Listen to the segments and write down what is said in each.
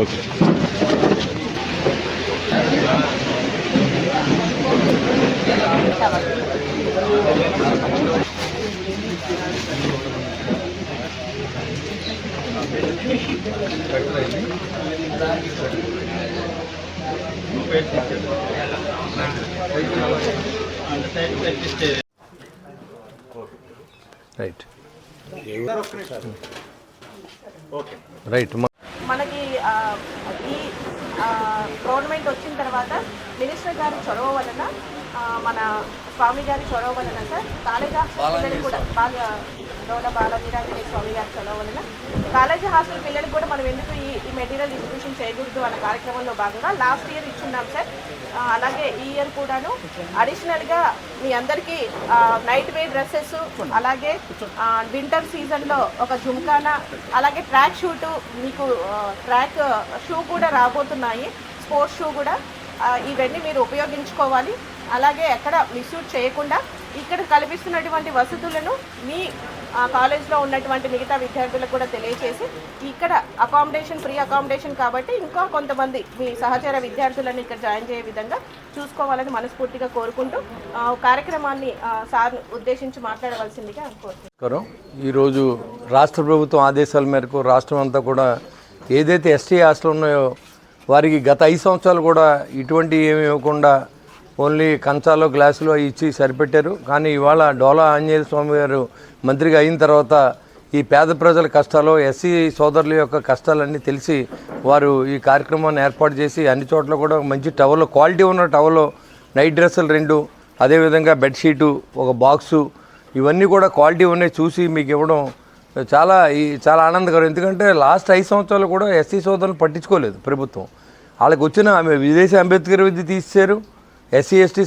Okay. Right right. మనకి ఈ government వచ్చిన తర్వాత మినిస్టర్ గారి చొరవ వలన మన స్వామి గారి చొరవ వలన సార్ కాలేజ్ హాస్టల్ కూడా బాగా బాల వీరాంజనేయ స్వామి గారి చొరవ వలన కాలేజీ హాస్టల్ పిల్లలకు కూడా మనం ఎందుకు ఈ మెటీరియల్ డిస్ట్రిబ్యూషన్ చేయకూడదు అన్న కార్యక్రమంలో భాగంగా లాస్ట్ ఇయర్ ఇచ్చున్నాం సార్. అలాగే ఈ ఇయర్ కూడాను అడిషనల్గా మీ అందరికీ నైట్ వేర్ డ్రెస్సెస్, అలాగే వింటర్ సీజన్లో ఒక జుమ్కానా, అలాగే ట్రాక్ షూటు, మీకు ట్రాక్ షూ కూడా రాబోతున్నాయి, స్పోర్ట్స్ షూ కూడా. ఇవన్నీ మీరు ఉపయోగించుకోవాలి. అలాగే ఎక్కడ మిస్యూజ్ చేయకుండా ఇక్కడ కల్పిస్తున్నటువంటి వసతులను మీ కాలేజ్లో ఉన్నటువంటి మిగతా విద్యార్థులకు కూడా తెలియచేసి, ఇక్కడ అకామిడేషన్ ఫ్రీ అకామిడేషన్ కాబట్టి ఇంకా కొంతమంది మీ సహచర విద్యార్థులను ఇక్కడ జాయిన్ చేయ విధంగా చూసుకోవాలని మనస్ఫూర్తిగా కోరుకుంటూ కార్యక్రమాన్ని సార్ ఉద్దేశించి మాట్లాడవలసిందిగా కోరుతున్నాను. ఈరోజు రాష్ట్ర ప్రభుత్వం ఆదేశాల మేరకు రాష్ట్రం అంతా కూడా ఏదైతే ఎస్టీ హాస్టల్ ఉన్నాయో వారికి గత 5 సంవత్సరాలు కూడా ఇటువంటి ఏమి ఇవ్వకుండా ఓన్లీ కంచాలో గ్లాసులో ఇచ్చి సరిపెట్టారు. కానీ ఇవాళ డోలా ఆంజనేయ స్వామి గారు మంత్రిగా అయిన తర్వాత ఈ పేద ప్రజల కష్టాలు, ఎస్సీ సోదరుల యొక్క కష్టాలన్నీ తెలిసి వారు ఈ కార్యక్రమాన్ని ఏర్పాటు చేసి అన్ని చోట్ల కూడా మంచి టవల్లో, క్వాలిటీ ఉన్న టవల్లో, నైట్ డ్రెస్సులు 2, అదేవిధంగా బెడ్షీటు, ఒక బాక్సు, ఇవన్నీ కూడా క్వాలిటీ ఉన్నాయి చూసి మీకు ఇవ్వడం చాలా ఆనందకరం. ఎందుకంటే లాస్ట్ 5 సంవత్సరాలు కూడా ఎస్సీ సోదరులు పట్టించుకోలేదు ప్రభుత్వం. వాళ్ళకి వచ్చిన ఆమె విదేశీ అంబేద్కర్ విద్య తీసేశారు, ఎస్సీ ఎస్టీ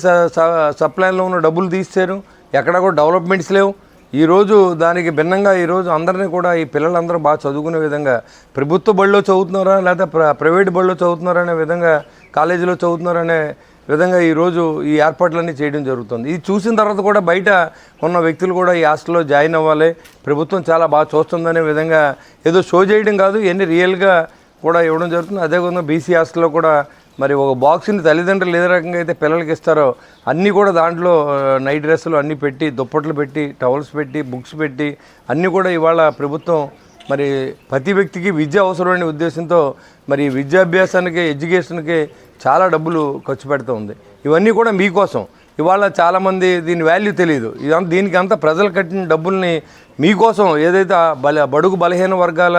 సప్లైన్లో ఉన్న డబ్బులు తీసేశారు, ఎక్కడ కూడా డెవలప్మెంట్స్ లేవు. ఈరోజు దానికి భిన్నంగా ఈరోజు అందరినీ కూడా ఈ పిల్లలందరూ బాగా చదువుకునే విధంగా ప్రభుత్వ బడిలో చదువుతున్నారా లేదా ప్రైవేట్ బడిలో చదువుతున్నారా అనే విధంగా, కాలేజీలో చదువుతున్నారనే విధంగా ఈరోజు ఈ ఏర్పాట్లన్నీ చేయడం జరుగుతుంది. ఇది చూసిన తర్వాత కూడా బయట ఉన్న వ్యక్తులు కూడా ఈ హాస్టల్లో జాయిన్ అవ్వాలి, ప్రభుత్వం చాలా బాగా చూస్తుందనే విధంగా ఏదో షో చేయడం కాదు, ఇవన్నీ రియల్గా కూడా ఇవ్వడం జరుగుతుంది. అదేవిధంగా బీసీ హాస్టల్లో కూడా మరి ఒక బాక్స్ని తల్లిదండ్రులు ఏ రకంగా అయితే పిల్లలకి ఇస్తారో అన్నీ కూడా దాంట్లో నైట్ డ్రెస్సులు అన్నీ పెట్టి, దుప్పట్లు పెట్టి, టవల్స్ పెట్టి, బుక్స్ పెట్టి అన్నీ కూడా ఇవాళ ప్రభుత్వం మరి ప్రతి వ్యక్తికి విద్య అవసరమైన ఉద్దేశంతో మరి విద్యాభ్యాసానికి, ఎడ్యుకేషన్కి చాలా డబ్బులు ఖర్చు పెడుతూ ఉంది. ఇవన్నీ కూడా మీకోసం. ఇవాళ చాలామంది దీని వాల్యూ తెలియదు. దీనికి అంతా ప్రజలు కట్టిన డబ్బుల్ని మీకోసం ఏదైతే బడుగు బలహీన వర్గాల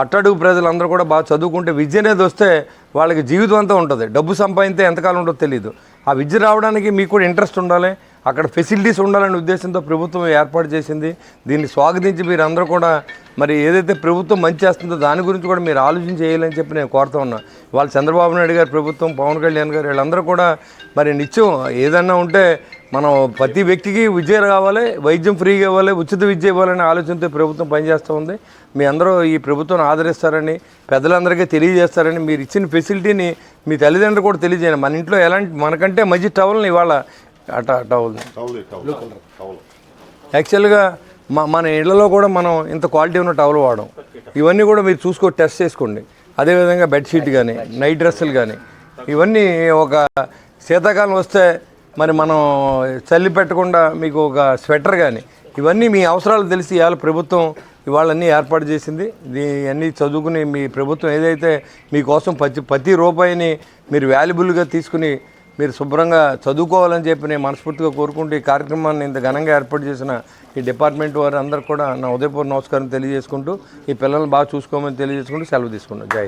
అట్టడుగు ప్రజలందరూ కూడా బాగా చదువుకుంటే విద్య అనేది వస్తే వాళ్ళకి జీవితం అంతా ఉంటుంది. డబ్బు సంపాదింస్తే ఎంతకాలం ఉంటుందో తెలియదు. ఆ విద్య రావడానికి మీకు కూడా ఇంట్రెస్ట్ ఉండాలి, అక్కడ ఫెసిలిటీస్ ఉండాలనే ఉద్దేశంతో ప్రభుత్వం ఏర్పాటు చేసింది. దీన్ని స్వాగతించి మీరు అందరూ కూడా మరి ఏదైతే ప్రభుత్వం మంచి చేస్తుందో దాని గురించి కూడా మీరు ఆలోచన చేయాలని చెప్పి నేను కోరుతా ఉన్నా. వాళ్ళు చంద్రబాబు నాయుడు గారి ప్రభుత్వం, పవన్ కళ్యాణ్ గారు, వీళ్ళందరూ కూడా మరి నిత్యం ఏదన్నా ఉంటే మనం ప్రతి వ్యక్తికి విద్య కావాలి, వైద్యం ఫ్రీగా ఇవ్వాలి, ఉచిత విద్య ఇవ్వాలనే ఆలోచనతో ప్రభుత్వం పనిచేస్తూ ఉంది. మీ అందరూ ఈ ప్రభుత్వాన్ని ఆదరిస్తారని, పెద్దలందరికీ తెలియజేస్తారని, మీరు ఇచ్చిన ఫెసిలిటీని మీ తల్లిదండ్రులు కూడా తెలియజేయండి. మన ఇంట్లో ఎలాంటి మనకంటే మంచి టవల్ని ఇవాళ టవల్ యాక్చువల్గా మన ఇళ్లలో కూడా మనం ఇంత క్వాలిటీ ఉన్న టవల్ వాడడం. ఇవన్నీ కూడా మీరు టెస్ట్ చేసుకోండి. అదేవిధంగా బెడ్షీట్ కానీ, నైట్ డ్రెస్సులు కానీ, ఇవన్నీ ఒక శీతాకాలం వస్తే మరి మనం చల్లి పెట్టకుండా మీకు ఒక స్వెటర్ కానీ, ఇవన్నీ మీ అవసరాలు తెలిసి ఇవాళ ప్రభుత్వం ఇవాళన్నీ ఏర్పాటు చేసింది. అన్నీ చదువుకుని మీ ప్రభుత్వం ఏదైతే మీకోసం ప్రతి రూపాయిని మీరు వాల్యుబుల్గా తీసుకుని మీరు శుభ్రంగా చదువుకోవాలని చెప్పి నేను మనస్ఫూర్తిగా కోరుకుంటూ ఈ కార్యక్రమాన్ని ఇంత ఘనంగా ఏర్పాటు చేసిన ఈ డిపార్ట్మెంట్ వారు అందరూ కూడా నా ఉదయపూర్వ నమస్కారం తెలియజేసుకుంటూ ఈ పిల్లల్ని బాగా చూసుకోమని తెలియజేసుకుంటూ సెలవు తీసుకున్నాను. జై